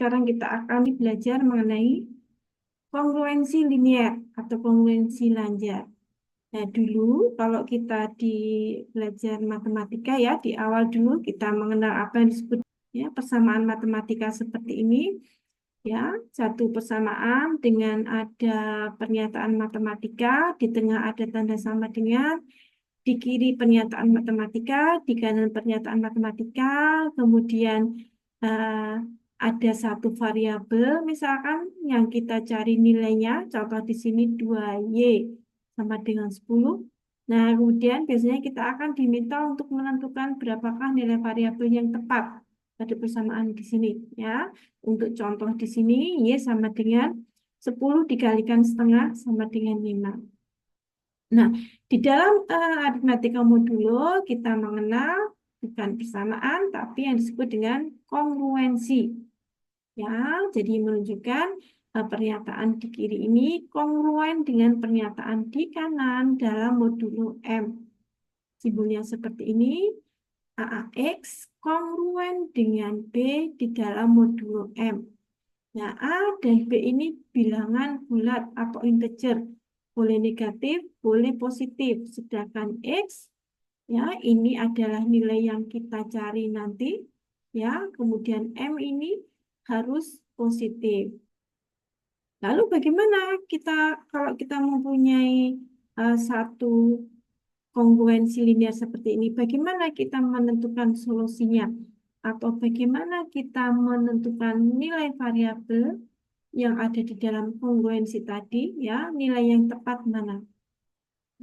sekarang kita akan belajar mengenai kongruensi linear atau kongruensi lanjar. Nah, dulu kalau kita di belajar matematika ya, di awal dulu kita mengenal apa yang disebut ya persamaan matematika seperti ini. Ya, satu persamaan dengan ada pernyataan matematika, di tengah ada tanda sama dengan, di kiri pernyataan matematika, di kanan pernyataan matematika, kemudian eh, ada satu variabel misalkan yang kita cari nilainya, contoh di sini 2Y sama dengan 10. Nah, kemudian biasanya kita akan diminta untuk menentukan berapakah nilai variabel yang tepat pada persamaan di sini ya. Untuk contoh di sini Y sama dengan 10 dikalikan setengah sama dengan 5. Nah, di dalam aritmatika modulo kita mengenal bukan persamaan tapi yang disebut dengan kongruensi. Ya, jadi menunjukkan pernyataan di kiri ini kongruen dengan pernyataan di kanan dalam modulo M. Simbolnya seperti ini, AAX kongruen dengan B di dalam modulo M. Nah, A dan B ini bilangan bulat atau integer. Boleh negatif, boleh positif. Sedangkan X, ya, ini adalah nilai yang kita cari nanti. Ya, kemudian M ini harus positif. Lalu bagaimana kita kalau kita mempunyai satu kongruensi linear seperti ini? Bagaimana kita menentukan solusinya? Atau bagaimana kita menentukan nilai variabel yang ada di dalam kongruensi tadi, ya, nilai yang tepat mana?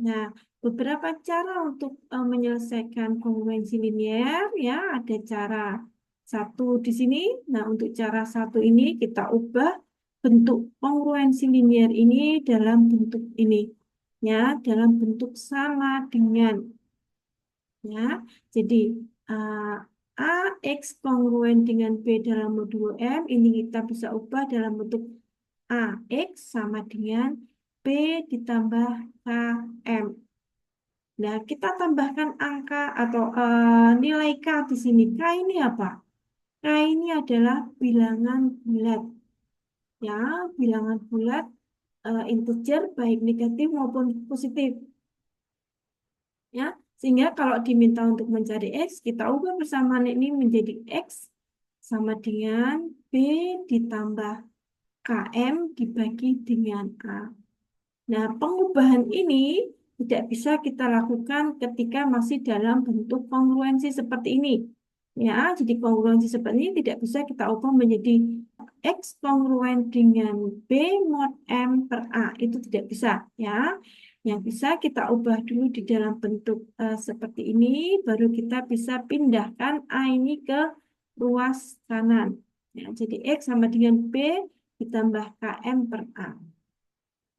Nah, beberapa cara untuk menyelesaikan kongruensi linear, ya, ada cara satu di sini. Nah, untuk cara satu ini kita ubah bentuk kongruensi linear ini dalam bentuk ini, ya, dalam bentuk sama dengan, ya. Jadi AX kongruen dengan B dalam modulo M ini kita bisa ubah dalam bentuk AX sama dengan B ditambah KM. Nah, kita tambahkan angka atau nilai K di sini. K ini apa? K ini adalah bilangan bulat. Ya, bilangan bulat integer baik negatif maupun positif. Ya, sehingga kalau diminta untuk mencari X, kita ubah persamaan ini menjadi X sama dengan B ditambah KM dibagi dengan A. Nah, pengubahan ini tidak bisa kita lakukan ketika masih dalam bentuk kongruensi seperti ini. Ya, jadi kongruensi seperti ini tidak bisa kita ubah menjadi X kongruen dengan B mod M per A. Itu tidak bisa, ya. Yang bisa kita ubah dulu di dalam bentuk seperti ini, baru kita bisa pindahkan A ini ke ruas kanan. Ya, jadi X sama dengan B ditambah KM per A.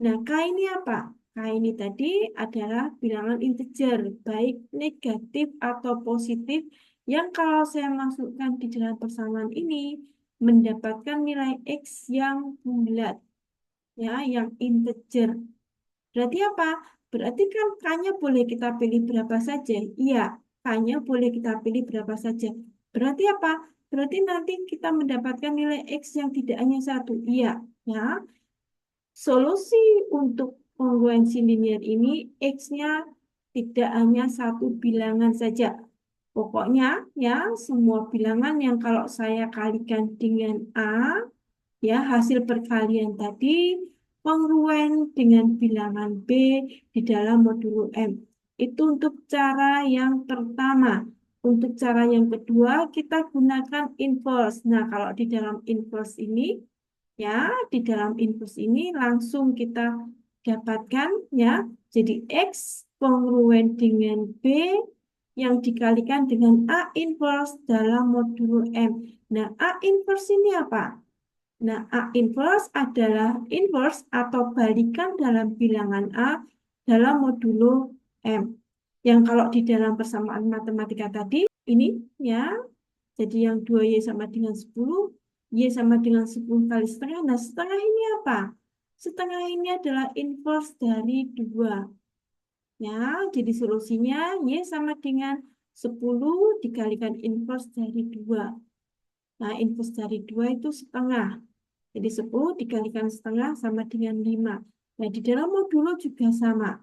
Nah, K ini apa? K ini tadi adalah bilangan integer, baik negatif atau positif, yang kalau saya masukkan di dalam persamaan ini, mendapatkan nilai X yang bulat, ya, yang integer. Berarti apa? Berarti kan K-nya boleh kita pilih berapa saja? Iya, K-nya boleh kita pilih berapa saja. Berarti apa? Berarti nanti kita mendapatkan nilai X yang tidak hanya satu. Iya, ya. Solusi untuk kongruensi linear ini X-nya tidak hanya satu bilangan saja. Pokoknya ya semua bilangan yang kalau saya kalikan dengan A, ya hasil perkalian tadi kongruen dengan bilangan B di dalam modulo M. Itu untuk cara yang pertama. Untuk cara yang kedua kita gunakan inverse. Nah, kalau di dalam inverse ini ya di dalam input ini langsung kita dapatkan ya jadi X kongruen dengan B yang dikalikan dengan A inverse dalam modulo M. Nah, A inverse ini apa? Nah, A inverse adalah inverse atau balikan dalam bilangan A dalam modulo M. Yang kalau di dalam persamaan matematika tadi ini ya jadi yang 2Y sama dengan 10, Y sama dengan 10 kali setengah. Nah, setengah ini apa? Setengah ini adalah inverse dari 2. Ya, jadi solusinya Y sama dengan 10 dikalikan inverse dari 2. Nah, inverse dari 2 itu setengah. Jadi 10 dikalikan setengah sama dengan 5. Nah, di dalam modulo juga sama.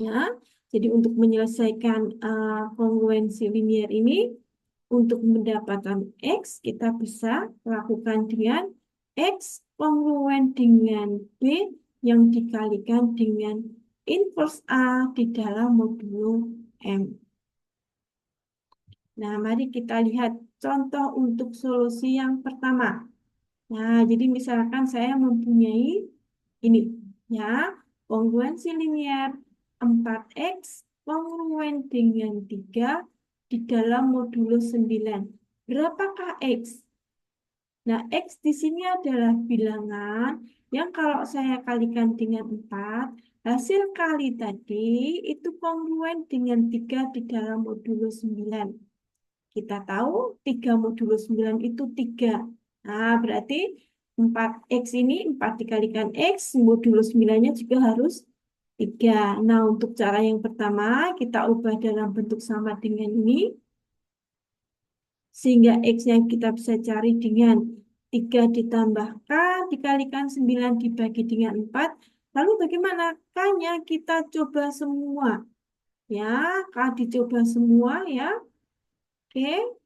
Ya, jadi untuk menyelesaikan kongruensi linear ini, untuk mendapatkan X, kita bisa lakukan dengan X kongruen dengan B yang dikalikan dengan inverse A di dalam modulo M. Nah, mari kita lihat contoh untuk solusi yang pertama. Nah, jadi misalkan saya mempunyai ini, ya, kongruensi linear 4X kongruen dengan 3 di dalam modulo 9. Berapakah X? Nah, X di sini adalah bilangan yang kalau saya kalikan dengan 4, hasil kali tadi itu kongruen dengan 3 di dalam modulo 9. Kita tahu 3 modulo 9 itu 3. Nah, berarti 4X ini 4 dikalikan X, modulo 9-nya juga harus 3. Nah, untuk cara yang pertama, kita ubah dalam bentuk sama dengan ini. Sehingga X yang kita bisa cari dengan 3 ditambah K dikalikan 9 dibagi dengan 4. Lalu bagaimana? K-nya kita coba semua. Ya, K dicoba semua ya. Oke.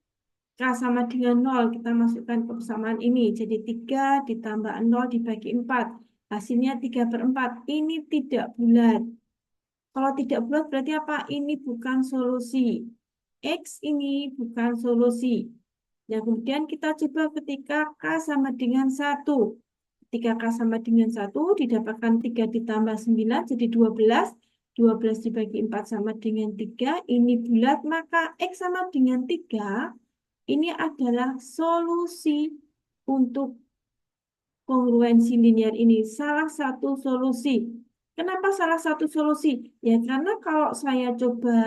K sama dengan 0, kita masukkan ke persamaan ini. Jadi 3 ditambah 0 dibagi 4. Hasilnya 3/4. Ini tidak bulat. Kalau tidak bulat berarti apa? Ini bukan solusi. X ini bukan solusi. Nah, kemudian kita coba ketika K sama dengan 1. Ketika K sama dengan 1, didapatkan 3 ditambah 9, jadi 12. 12 dibagi 4 sama dengan 3. Ini bulat, maka X sama dengan 3. Ini adalah solusi untuk kongruensi linear ini. Salah satu solusi. Kenapa salah satu solusi? Ya karena kalau saya coba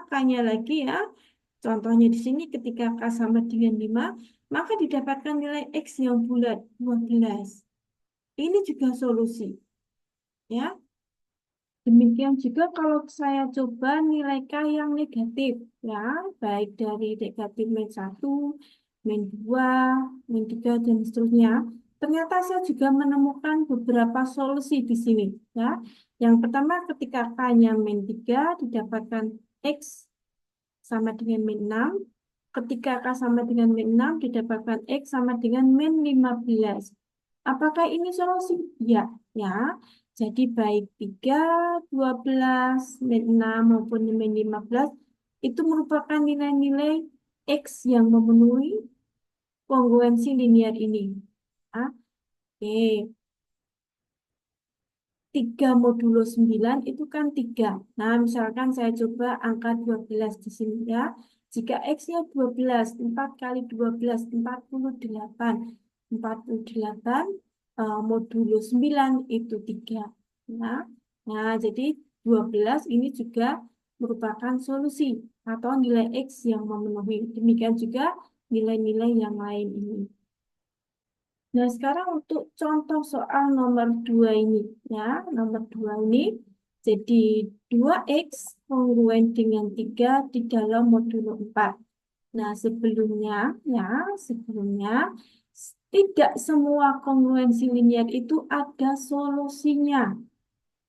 K-nya lagi ya, contohnya di sini ketika K sama dengan 5, maka didapatkan nilai X yang bulat 12. Ini juga solusi. Ya, demikian juga kalau saya coba nilai K yang negatif, ya, baik dari negatif min 1, min 2, min 3, dan seterusnya. Ternyata saya juga menemukan beberapa solusi di sini. Ya. Yang pertama ketika K-nya min 3 didapatkan X sama dengan min 6. Ketika K sama dengan min 6 didapatkan X sama dengan min 15. Apakah ini solusi? Ya, ya. Jadi baik 3, 12, min 6 maupun min 15 itu merupakan nilai-nilai X yang memenuhi kongruensi linear ini. Ah, oke. 3 modulo 9 itu kan 3. Nah, misalkan saya coba angka 12 di sini ya. Jika X-nya 12, 4 kali 12, 48. 48 modulo 9 itu 3. Nah, jadi 12 ini juga merupakan solusi atau nilai X yang memenuhi. Demikian juga nilai-nilai yang lain ini. Nah, sekarang untuk contoh soal nomor 2 ini, ya, nomor 2 ini, jadi 2X kongruen dengan 3 di dalam modulo 4. Nah, sebelumnya, tidak semua kongruensi linear itu ada solusinya.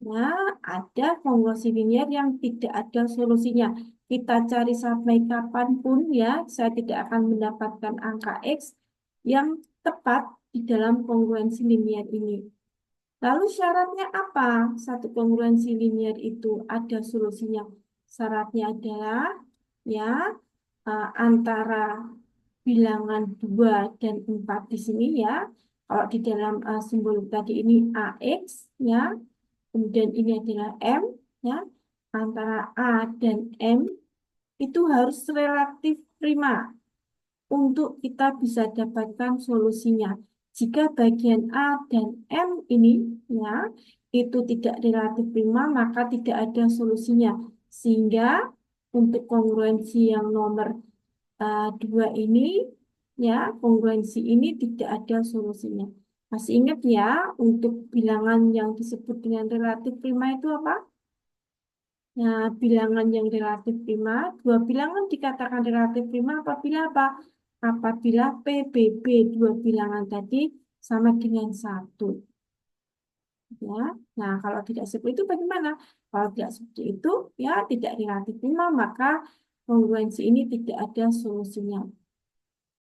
Nah, ada kongruensi linear yang tidak ada solusinya. Kita cari sampai kapanpun ya, saya tidak akan mendapatkan angka X yang tepat di dalam kongruensi linear ini. Lalu syaratnya apa? Satu kongruensi linear itu ada solusinya. Syaratnya adalah ya antara bilangan 2 dan 4 di sini ya. Kalau di dalam simbol tadi ini AX ya. Kemudian ini adalah M ya. Antara A dan M itu harus relatif prima untuk kita bisa dapatkan solusinya. Jika bagian A dan M ini ya itu tidak relatif prima, maka tidak ada solusinya. Sehingga untuk kongruensi yang nomor 2 ini ya kongruensi ini tidak ada solusinya. Masih ingat ya untuk bilangan yang disebut dengan relatif prima itu apa? Nah, bilangan yang relatif prima, dua bilangan dikatakan relatif prima apabila apa? apabila PBB dua bilangan tadi sama dengan 1. Ya. Nah, kalau tidak seperti itu bagaimana? Kalau tidak seperti itu, ya tidak relatif prima, maka kongruensi ini tidak ada solusinya.